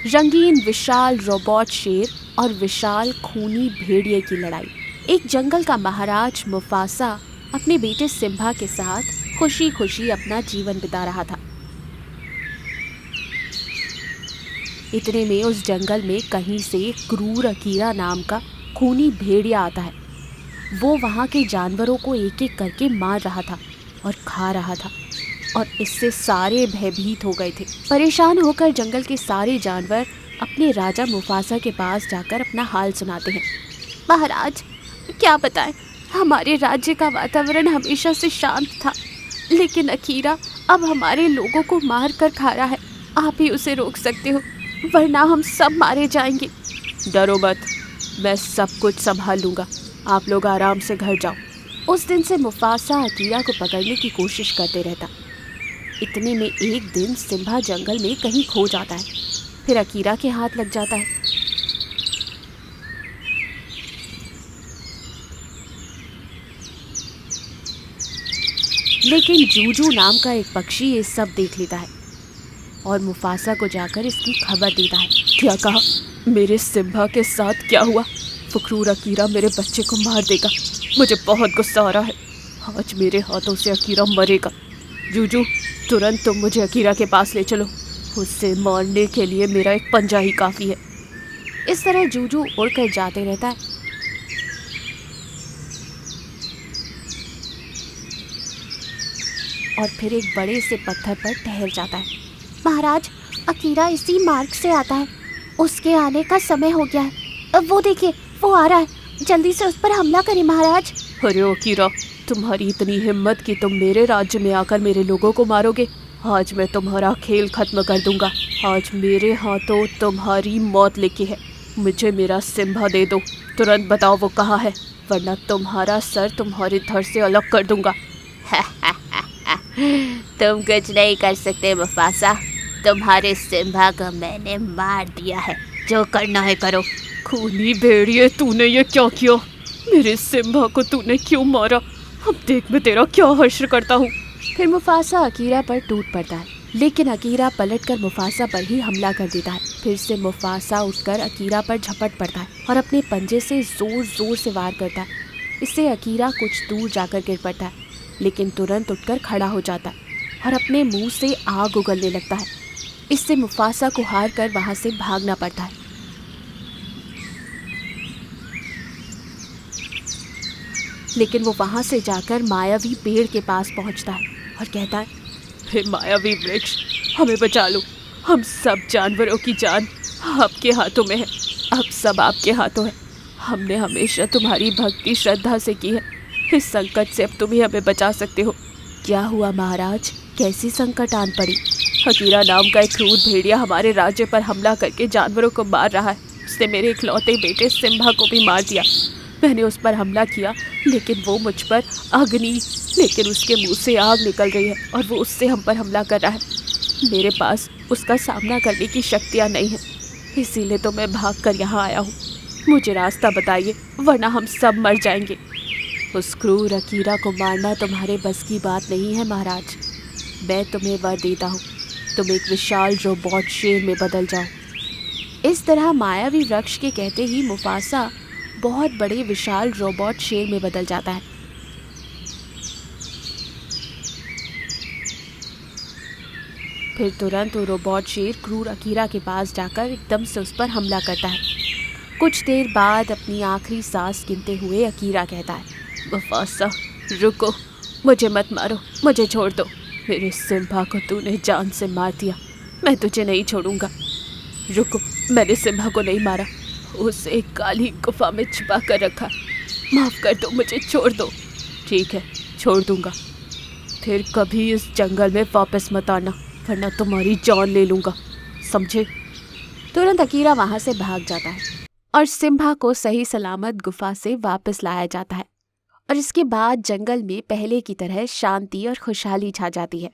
रंगीन विशाल रोबोट शेर और विशाल खूनी भेड़िए की लड़ाई। एक जंगल का महाराज मुफासा अपने बेटे सिम्बा के साथ खुशी खुशी अपना जीवन बिता रहा था। इतने में उस जंगल में कहीं से क्रूर अकीरा नाम का खूनी भेड़िया आता है। वो वहाँ के जानवरों को एक एक करके मार रहा था और खा रहा था, और इससे सारे भयभीत हो गए थे। परेशान होकर जंगल के सारे जानवर अपने राजा मुफासा के पास जाकर अपना हाल सुनाते हैं। महाराज, क्या बताएं, हमारे राज्य का वातावरण हमेशा से शांत था, लेकिन अकीरा अब हमारे लोगों को मार कर खा रहा है। आप ही उसे रोक सकते हो, वरना हम सब मारे जाएंगे। डरो मत, मैं सब कुछ संभाल लूँगा। आप लोग आराम से घर जाओ। उस दिन से मुफासा अकीरा को पकड़ने की कोशिश करते रहता। इतने में एक दिन सिम्बा जंगल में कहीं खो जाता है, फिर अकीरा के हाथ लग जाता है। लेकिन जूजू नाम का एक पक्षी ये सब देख लेता है और मुफासा को जाकर इसकी खबर देता है। क्या कहा? मेरे सिम्बा के साथ क्या हुआ? फुकरूर अकीरा मेरे बच्चे को मार देगा। मुझे बहुत गुस्सा आ रहा है। आज मेरे हाथों से अकीरा मरेगा। जूजू, तुरंत तुम मुझे अकीरा के पास ले चलो। उससे मारने के लिए मेरा एक पंजा ही काफ़ी है। इस तरह जूजू उड़कर जाते रहता है। और फिर एक बड़े से पत्थर पर ठहर जाता है। महाराज, अकीरा इसी मार्ग से आता है। उसके आने का समय हो गया है। वो देखिए, वो आ रहा है। जल्दी से उस पर हमला करें महाराज। अरे अकीरा, तुम्हारी इतनी हिम्मत कि तुम मेरे राज्य में आकर मेरे लोगों को मारोगे? आज मैं तुम्हारा खेल खत्म कर दूंगा। आज मेरे हाथों तुम्हारी मौत लिखी है। मुझे मेरा सिम्बा दे दो। तुरंत बताओ वो कहाँ है, वरना तुम्हारा सर तुम्हारे धड़ से अलग कर दूंगा। तुम कुछ नहीं कर सकते मुफासा। तुम्हारे सिम्बा को मैंने मार दिया है। जो करना है करो। खूनी भेड़िए, तूने ये क्या किया? मेरे सिम्बा को तूने क्यों मारा? अब देख मैं तेरा क्या हश्र करता हूँ। फिर मुफासा अकीरा पर टूट पड़ता है, लेकिन अकीरा पलटकर मुफासा पर ही हमला कर देता है। फिर से मुफासा उठकर अकीरा पर झपट पड़ता है और अपने पंजे से जोर जोर से वार करता है। इससे अकीरा कुछ दूर जाकर गिर पड़ता है, लेकिन तुरंत उठकर खड़ा हो जाता है और अपने मुंह से आग उगलने लगता है। इससे मुफासा को हार कर वहाँ से भागना पड़ता है। लेकिन वो वहाँ से जाकर मायावी पेड़ के पास पहुँचता है और कहता है, हे मायावी वृक्ष, हमें बचा लो। हम सब जानवरों की जान आपके हाथों में है। अब सब आपके हाथों है। हमने हमेशा तुम्हारी भक्ति श्रद्धा से की है। इस संकट से अब तुम ही हमें बचा सकते हो। क्या हुआ महाराज, कैसी संकट आन पड़ी? अकीरा नाम का एक क्रूर भेड़िया हमारे राज्य पर हमला करके जानवरों को मार रहा है। उसने मेरे इकलौते बेटे सिम्बा को भी मार दिया। मैंने उस पर हमला किया, लेकिन वो मुझ पर लेकिन उसके मुंह से आग निकल रही है और वो उससे हम पर हमला कर रहा है। मेरे पास उसका सामना करने की शक्तियाँ नहीं है, इसीलिए तो मैं भाग कर यहाँ आया हूँ। मुझे रास्ता बताइए, वरना हम सब मर जाएंगे। उस क्रूर अकीरा को मारना तुम्हारे बस की बात नहीं है महाराज। मैं तुम्हें वर देता हूँ, तुम एक विशाल रोबोट शेर में बदल जाओ। इस तरह मायावी वृक्ष के कहते ही मुफासा बहुत बड़े विशाल रोबोट शेर में बदल जाता है। फिर तुरंत वो रोबोट शेर क्रूर अकीरा के पास जाकर एकदम से उस पर हमला करता है। कुछ देर बाद अपनी आखिरी सांस गिनते हुए अकीरा कहता है, मुफासा रुको, मुझे मत मारो, मुझे छोड़ दो। मेरे सिम्बा को तूने जान से मार दिया, मैं तुझे नहीं छोड़ूंगा। रुको, मैंने सिम्बा को नहीं मारा, उसे एक काली गुफा में छिपा कर रखा। माफ़ कर दो, मुझे छोड़ दो। ठीक है, छोड़ दूंगा। फिर कभी इस जंगल में वापस मत आना, वरना तुम्हारी जान ले लूँगा, समझे? तुरंत अकीरा वहाँ से भाग जाता है और सिम्बा को सही सलामत गुफा से वापस लाया जाता है। और इसके बाद जंगल में पहले की तरह शांति और खुशहाली छा जाती है।